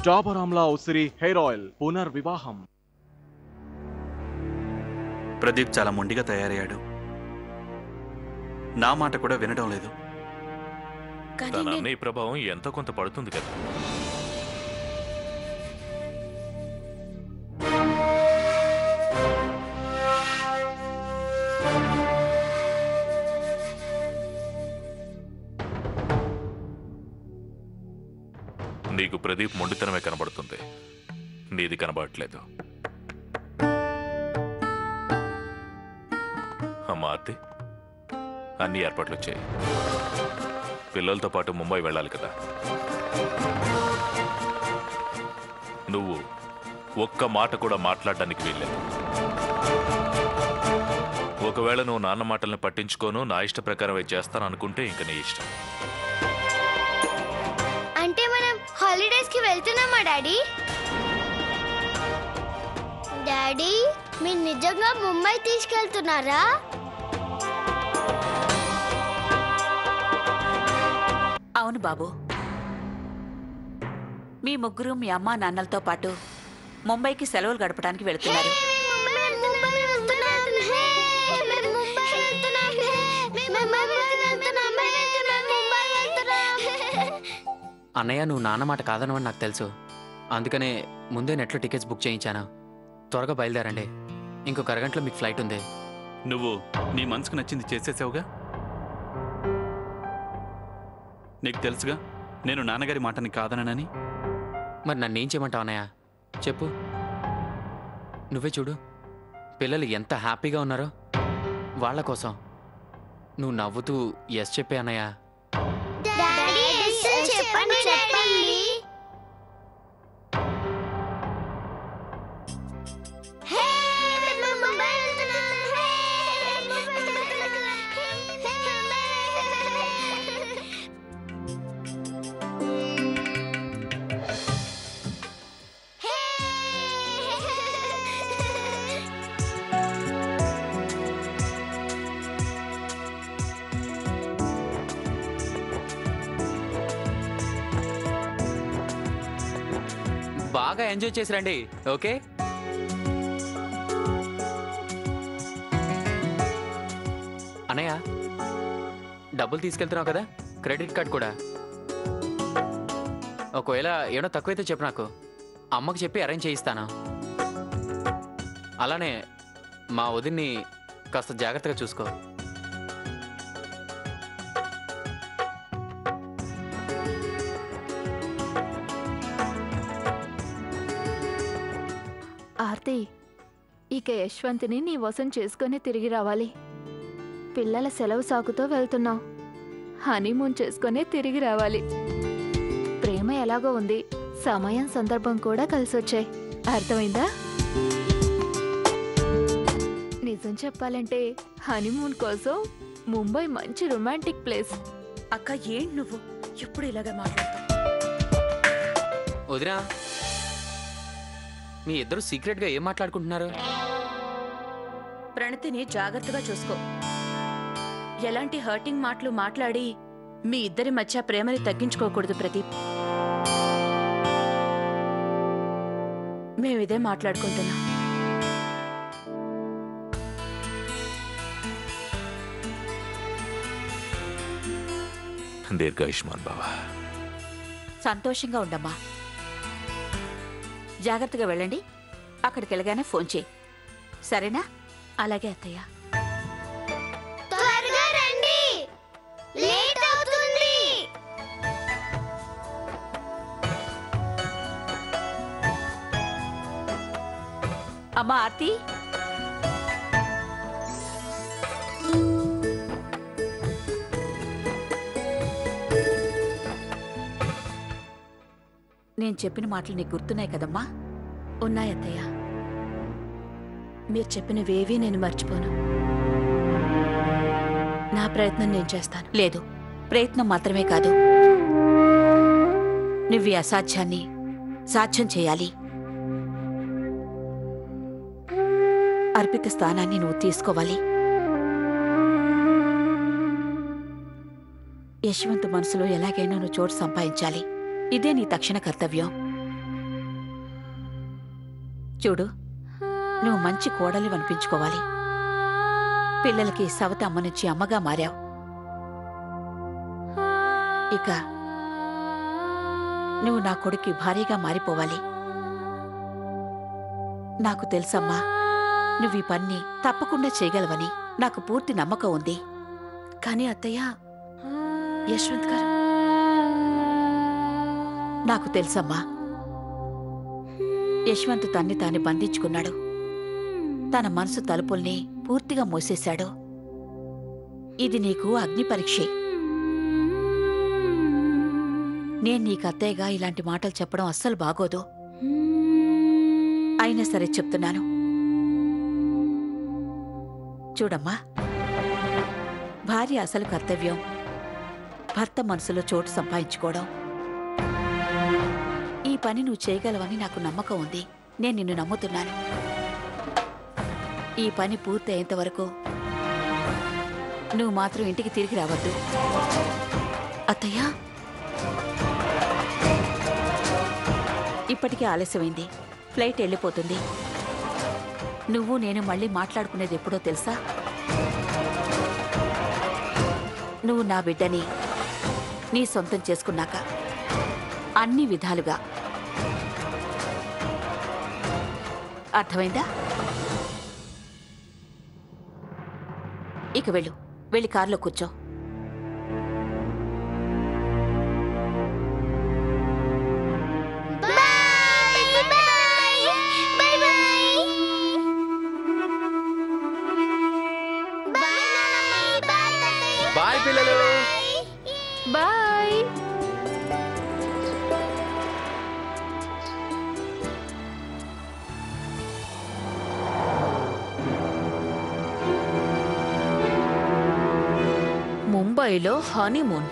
డాబర్ ఆమ్లా ఉసిరి hair oil పునర్వివాహం. Pradeep చాలా మొండిగా తయారయ్యాడు. నా మాట కూడా వినడం లేదు. తన అన్నయ్య ప్రభావం ఎంతో కొంత పడుతుంది కదా. నీకు ప్రదీప్ మొండితనమే కనబడుతుంది, నీది కనబడట్లేదు. అమ్మా ఆర్తి, అన్ని ఏర్పాట్లు వచ్చాయి. పిల్లలతో పాటు ముంబై వెళ్ళాలి కదా. నువ్వు ఒక్క మాట కూడా మాట్లాడడానికి వీల్లేదు. ఒకవేళ నువ్వు నాన్న మాటల్ని పట్టించుకోను, నా ఇష్ట ప్రకారమే చేస్తాను అనుకుంటే ఇంక నీ ఇష్టం. అంటే మనం హాలిడేస్ కి వెళ్తున్నామా డాడీ? డాడీ, మీరు నిజంగా ముంబై తీసుకెళ్తున్నారా? అవును బాబు, మీ ముగ్గురు మీ అమ్మా నాన్నలతో పాటు ముంబైకి సెలవులు గడపడానికి వెళుతున్నారు. అన్నయ్య, నువ్వు నాన్న మాట కాదనవని నాకు తెలుసు. అందుకనే ముందే నెట్లో టికెట్స్ బుక్ చేయించాను. త్వరగా బయలుదేరండి, ఇంకొక అరగంటలో మీకు ఫ్లైట్ ఉంది. నువ్వు నీ మనసుకు నచ్చింది చేసేసావుగా. నీకు తెలుసుగా నేను నాన్నగారి మాటని కాదనని. మరి నన్నేం చేయమంటావు అన్నయ్య? చెప్పు. నువ్వే చూడు, పిల్లలు ఎంత హ్యాపీగా ఉన్నారో. వాళ్ళ కోసం నువ్వు నవ్వుతూ ఎస్ చెప్పే అన్నయ్య. బాగా ఎంజాయ్ చేసి రండి, ఓకే? అన్నయ్య, డబ్బులు తీసుకెళ్తున్నావు కదా, క్రెడిట్ కార్డ్ కూడా. ఒకవేళ ఏమో తక్కువైతే చెప్పు, నాకు అమ్మకు చెప్పి అరేంజ్ చేయిస్తాను. అలానే మా వదిన్ని కాస్త జాగ్రత్తగా చూసుకో. ఆర్తి, ఇక యశ్వంత్ని నీ వశం చేసుకుని తిరిగి రావాలి. పిల్లల సెలవు సాకుతో వెళ్తున్నావు, హనీమూన్ చేసుకునే తిరిగి రావాలి. ప్రేమ ఎలాగో ఉంది, సమయం సందర్భం కూడా కలిసొచ్చాయి. అర్థమైందా? నిజం చెప్పాలంటే హనీమూన్ కోసం ముంబై మంచి రొమాంటిక్ ప్లేస్. అక్క, ఏంటి నువ్వు ఎప్పుడు ఇలాగే మాట్లాడతావు? వదినా, మీ ఇద్దరు సీక్రెట్గా ఏం మాట్లాడుకుంటున్నారు? ప్రణతిని జాగ్రత్తగా చూసుకో. ఎలాంటి హర్టింగ్ మాటలు మాట్లాడి మీ ఇద్దరి మధ్య ప్రేమని తగ్గించుకోకూడదు ప్రదీప్. మేమిదే మాట్లాడుకుంటున్నాం. దీర్ఘాయుష్మాన్ బావా. సంతోషంగా ఉండమ్మా. జాగ్రత్తగా వెళ్ళండి. అక్కడికి వెళ్ళగానే ఫోన్ చేయి, సరేనా? అలాగే అత్తయ్య. త్వరగా రండి, లేట్ అవుతుంది. అమ్మా ఆర్తి, నేను చెప్పిన మాటలు నీకు గుర్తున్నాయి కదమ్మా? ఉన్నాయత్తయ్య, మీరు చెప్పినవేవీ నేను మర్చిపోను. నా ప్రయత్నం నేను చేస్తాను. లేదు, ప్రయత్నం మాత్రమే కాదు, నువ్వు ఈ అసాధ్యాన్ని సాధ్యం చేయాలి. అర్పిత స్థానాన్ని నువ్వు తీసుకోవాలి. యశ్వంత్ మనసులో ఎలాగైనా నువ్వు చోటు సంపాదించాలి. ఇదే నీ తక్షణ కర్తవ్యం. చూడు, నువ్వు మంచి కోడలి అనిపించుకోవాలి. పిల్లలకి సవతి అమ్మ నుంచి అమ్మగా మారావు. ఇక నువ్వు నా కొడుక్కి భార్యగా మారిపోవాలి. నాకు తెలుసమ్మా, నువ్వు ఈ పని తప్పకుండా చేయగలవని నాకు పూర్తి నమ్మకం ఉంది. కానీ అత్తయ్య, యశ్వంత్ గారు. నాకు తెలుసమ్మా, యశ్వంత్ తన్ని తాను బంధించుకున్నాడు. తన మనసు తలుపుల్ని పూర్తిగా మూసేశాడు. ఇది నీకు అగ్ని పరీక్షే. నేను నీకు అత్తయ్యగా ఇలాంటి మాటలు చెప్పడం అస్సలు బాగోదు. అయినా సరే చెప్తున్నాను. చూడమ్మా, భార్య అసలు కర్తవ్యం భర్త మనసులో చోటు సంపాదించుకోవడం. ఈ పని నువ్వు చేయగలవని నాకు నమ్మకం ఉంది. నేను నిన్ను నమ్ముతున్నాను. ఈ పని పూర్తి అయ్యేంతవరకు నువ్వు మాత్రం ఇంటికి తిరిగి రావద్దు. అత్తయ్య, ఇప్పటికే ఆలస్యమైంది. ఫ్లైట్ వెళ్ళిపోతుంది. నువ్వు నేను మళ్ళీ మాట్లాడుకునేది ఎప్పుడో తెలుసా? నువ్వు నా బిడ్డని నీ సొంతం చేసుకున్నాక అన్ని విధాలుగా. అర్థమైందా? ఇక వెళ్ళి కారులో కూర్చో. బాయ్ పిల్లలు. బాయ్. ముంబైలో honeymoon.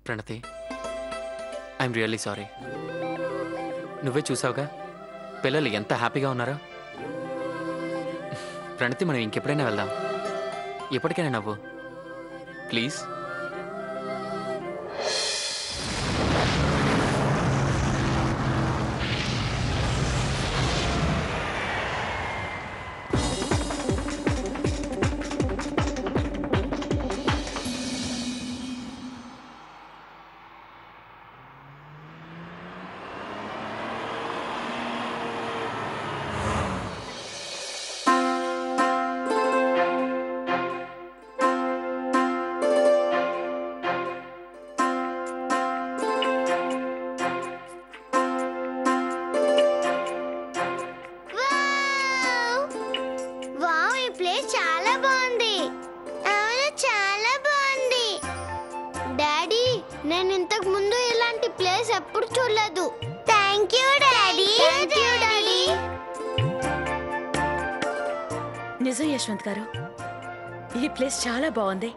Pranathi, I'm really sorry. నువ్వే చూసావుగా పిల్లలు ఎంత హ్యాపీగా ఉన్నారో. ప్రణతి, మనం ఇంకెప్పుడైనా వెళ్దాం. ఎప్పటికైనా నవ్వు ప్లీజ్. ఎప్పుడు చూడలేదు. Thank you daddy. నిజం యశ్వంత్ గారు, ఈ ప్లేస్ చాలా బాగుంది.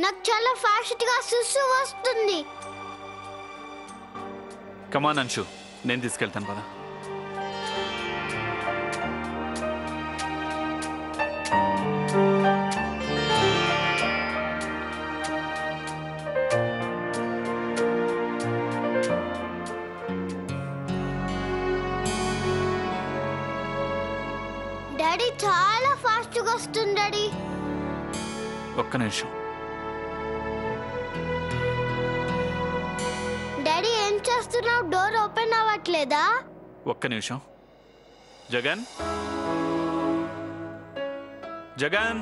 నాకు చాలా ఫాస్ట్ గా సుసు వస్తుంది. కమాన్ అంశు, నేను తీసుకెళ్తాను పద. డాడీ చాలా ఫాస్ట్ గా వస్తుంది డాడీ. ఒక్క నిమిషం. డాడీ ఏం చేస్తున్నావు? డోర్ ఓపెన్ అవ్వట్లేదా? ఒక్క నిమిషం. జగన్, జగన్.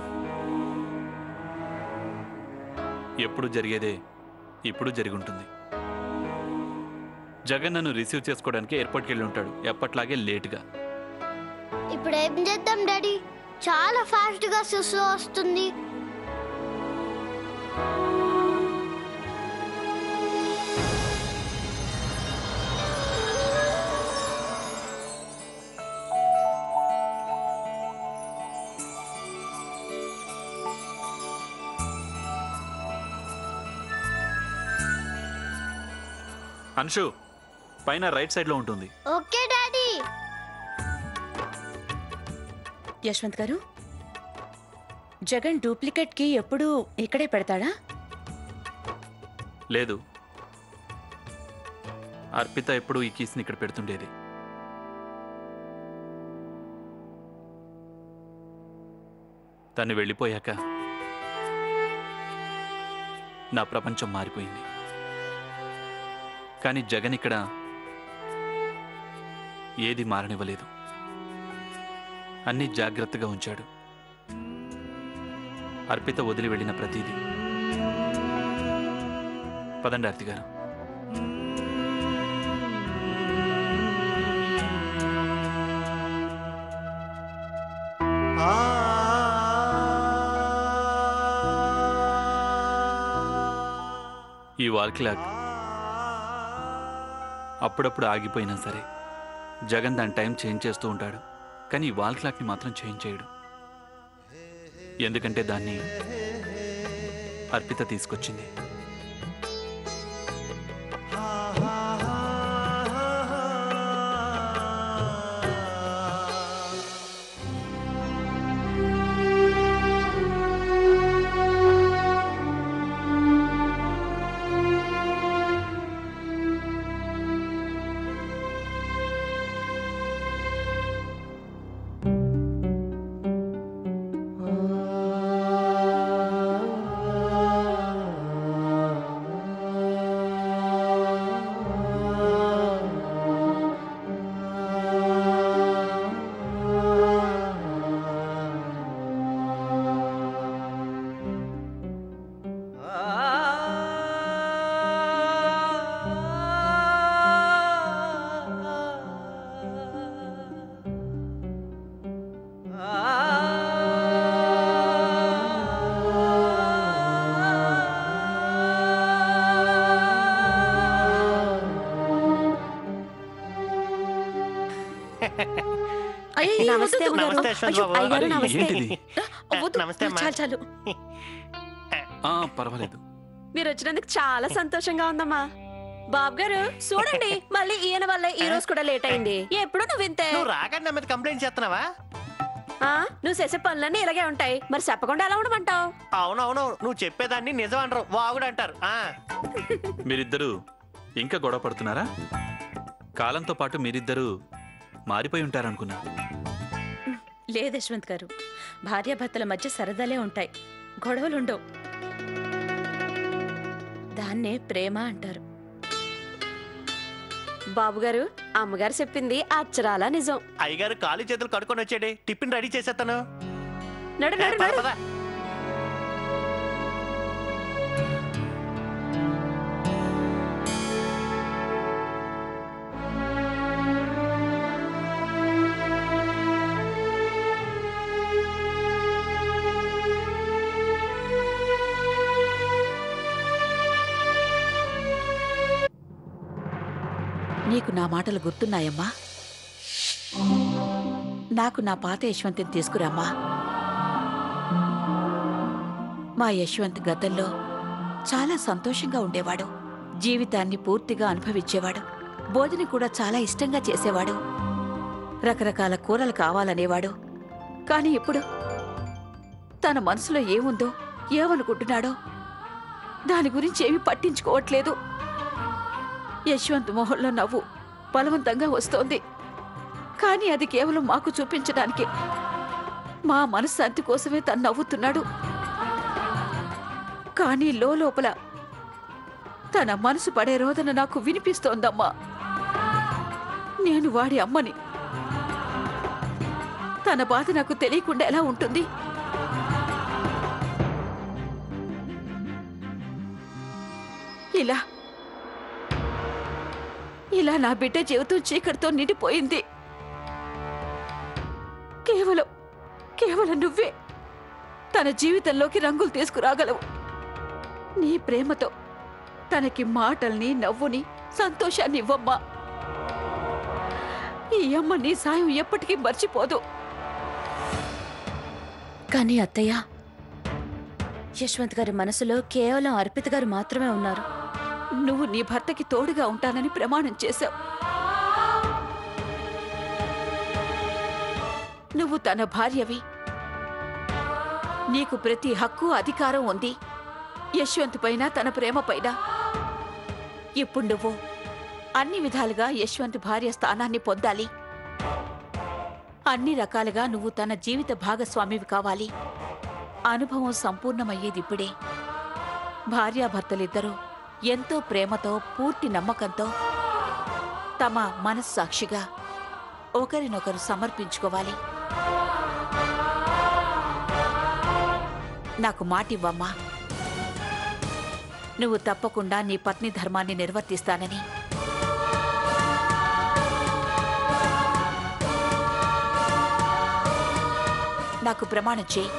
ఎప్పుడు జరిగేదే ఇప్పుడు జరుగుంటుంది. జగన్ నన్ను రిసీవ్ చేసుకోవడానికి ఎయిర్పోర్ట్కి వెళ్ళి ఉంటాడు, ఎప్పట్లాగే లేటుగా. ఇప్పుడు ఏం చేద్దాం డాడీ? చాలా ఫాస్ట్ గా సుసు వస్తుంది. అన్షు, పైన రైట్ సైడ్ లో ఉంటుంది. Okay daddy. యశ్వంత్ గారు, జగన్ డూప్లికేట్ కి ఎప్పుడు ఇక్కడే పెడతాడా? లేదు, అర్పిత ఎప్పుడు ఈ కీస్ని ఇక్కడ పెడుతుండేది. తను వెళ్ళిపోయాక నా ప్రపంచం మారిపోయింది. కానీ జగన్ ఇక్కడ ఏది మారనివ్వలేదు, అన్నీ జాగ్రత్తగా ఉంచాడు. అర్పిత వదిలి వెళ్ళిన ప్రతిదీ. పదండి ఆర్తి గారు. ఈ వాల్ క్లాక్ అప్పుడప్పుడు ఆగిపోయినా సరే జగన్ దాని టైం చేంజ్ చేస్తూ ఉంటాడు. కానీ ఈ వాల్ క్లాక్ని మాత్రం చేంజ్ చేయడు. ఎందుకంటే దాన్ని అర్పిత తీసుకొచ్చింది. నమస్తే నమస్తే యశ్వంత్ బాబు. అయ్యగారు నమస్తే. ఏంటిది? వద్దు, నమస్తే అమ్మా. చాలు చాలు. పర్వాలేదు. మీరు వచ్చినందుకు చాలా సంతోషంగా ఉందమ్మా. బాబు గారు చూడండి, మళ్ళీ ఈయన వల్ల ఈ రోజు కూడా లేట్ అయింది. ఎప్పుడు నువ్వు వింతే. నువ్వు రాకండి నా మీద కంప్లైంట్ చేస్తున్నావా? నువ్వు చేసే పనులన్నీ ఇలాగే ఉంటాయి, మరి చెప్పకుండా ఎలా ఉండమంటావు? అవునవును, నువ్వు చెప్పేదాన్ని నిజం అంటారు, వాగుడు అంటారు. మీరిద్దరూ ఇంకా గొడవ పడుతున్నారా? కాలంతో పాటు మీరిద్దరూ మారిపోయి ఉంటారనుకున్నా. లేదు యశ్వంత్ గారు, భార్యాభర్తల మధ్య సరదాలే ఉంటాయి, గొడవలుండవు. దాన్నే ప్రేమ అంటారు. బాబు గారు, అమ్మగారు చెప్పింది అచ్చరాలా నిజం. అయ్యగారు కాలు చేతులు కడుక్కొని వచ్చాడే, టిఫిన్ రెడీ చేసేస్తాను. నడు నడు నడు. నీకు నా మాటలు గుర్తున్నాయమ్మా? నాకు నా పాత యశ్వంత్ని తీసుకురామ్మా. మా యశ్వంత్ గతంలో చాలా సంతోషంగా ఉండేవాడు. జీవితాన్ని పూర్తిగా అనుభవించేవాడు. భోజనం కూడా చాలా ఇష్టంగా చేసేవాడు. రకరకాల కూరలు కావాలనేవాడు. కానీ ఇప్పుడు తన మనసులో ఏముందో, ఏమనుకుంటున్నాడో దాని గురించి ఏమీ పట్టించుకోవట్లేదు. యశ్వంత్ మొహంలో నవ్వు బలవంతంగా వస్తోంది. కానీ అది కేవలం మాకు చూపించడానికి. మా మనశ్శాంతి కోసమే తను నవ్వుతున్నాడు. కానీ లోపల తన మనసు పడే రోదన నాకు వినిపిస్తోందమ్మా. నేను వాడి అమ్మని. తన బాధ నాకు తెలియకుండా ఎలా ఉంటుంది? ఇలా నా బిడ్డ జీవితం చీకటితో నిండిపోయింది. కేవలం నువ్వే తన జీవితంలోకి రంగులు తీసుకురాగలవు. నీ ప్రేమతో తనకి మాటల్ని, నవ్వుని, సంతోషాన్ని ఇవ్వమ్మా. ఈ అమ్మ నీ సాయం ఎప్పటికీ మర్చిపోదు. కానీ అత్తయ్య, యశ్వంత్ గారి మనసులో కేవలం అర్పిత గారు మాత్రమే ఉన్నారు. నువ్వు నీ భర్తకి తోడుగా ఉంటానని ప్రమాణం చేశావు. నువ్వు తన భార్యవి. నీకు ప్రతి హక్కు, అధికారం ఉంది యశ్వంత్ పైన, తన ప్రేమ పైన. ఇప్పుడు నువ్వు అన్ని విధాలుగా యశ్వంత్ భార్య స్థానాన్ని పొందాలి. అన్ని రకాలుగా నువ్వు తన జీవిత భాగస్వామివి కావాలి. అనుభవం సంపూర్ణమయ్యేది ఇప్పుడే. భార్యాభర్తలిద్దరూ ఎంతో ప్రేమతో, పూర్తి నమ్మకంతో తమ మనస్సాక్షిగా ఒకరినొకరు సమర్పించుకోవాలి. నాకు మాటివ్వమ్మా, నువ్వు తప్పకుండా నీ పత్ని ధర్మాన్ని నిర్వర్తిస్తానని. నాకు ప్రమాణం చేయి.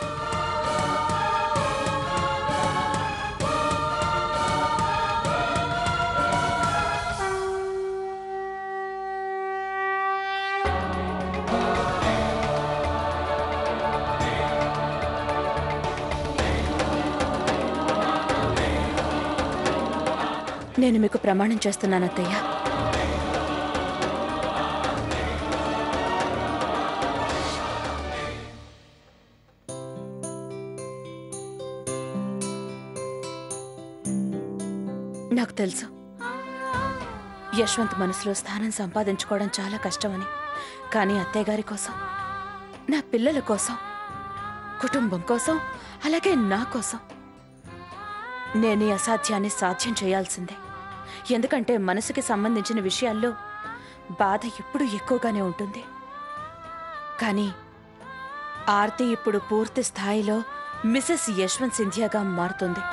నేను మీకు ప్రమాణం చేస్తున్నాను అత్తయ్య. నాకు తెలుసు యశ్వంత్ మనసులో స్థానం సంపాదించుకోవడం చాలా కష్టమని. కానీ అత్తయ్య గారి కోసం, నా పిల్లల కోసం, కుటుంబం కోసం, అలాగే నా కోసం నేను ఈ అసాధ్యాన్ని సాధ్యం చేయాల్సిందే. ఎందుకంటే మనసుకి సంబంధించిన విషయాల్లో బాధ ఎప్పుడూ ఎక్కువగానే ఉంటుంది. కానీ ఆర్తి ఇప్పుడు పూర్తి స్థాయిలో మిసెస్ యశ్వంత్ సింధియాగా మారుతుంది.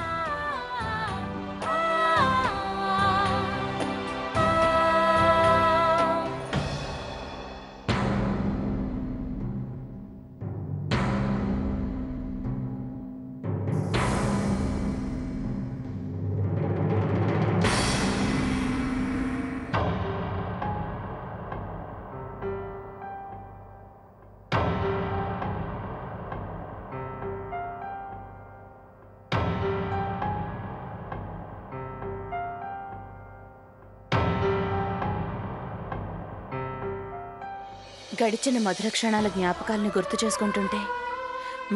గడిచిన మధుర క్షణాల జ్ఞాపకాలను గుర్తు చేసుకుంటుంటే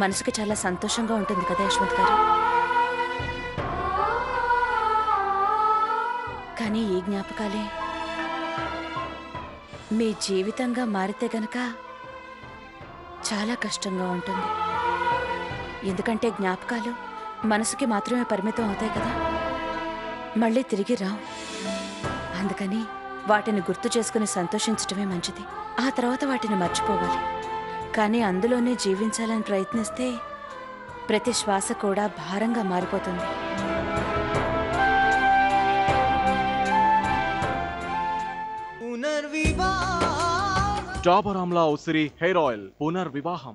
మనసుకి చాలా సంతోషంగా ఉంటుంది కదా యశ్వంత్ గారు. కానీ ఈ జ్ఞాపకాలే మీ జీవితంగా మారితే గనక చాలా కష్టంగా ఉంటుంది. ఎందుకంటే జ్ఞాపకాలు మనసుకి మాత్రమే పరిమితం అవుతాయి కదా, మళ్ళీ తిరిగి రావు. అందుకని వాటిని గుర్తు చేసుకుని సంతోషించటమే మంచిది. ఆ తర్వాత వాటిని మర్చిపోవాలి. కానీ అందులోనే జీవించాలని ప్రయత్నిస్తే ప్రతి శ్వాస కూడా భారంగా మారిపోతుంది. డాబర్ ఆమ్లా ఉసిరి హెయిర్ ఆయిల్ పునర్వివాహం.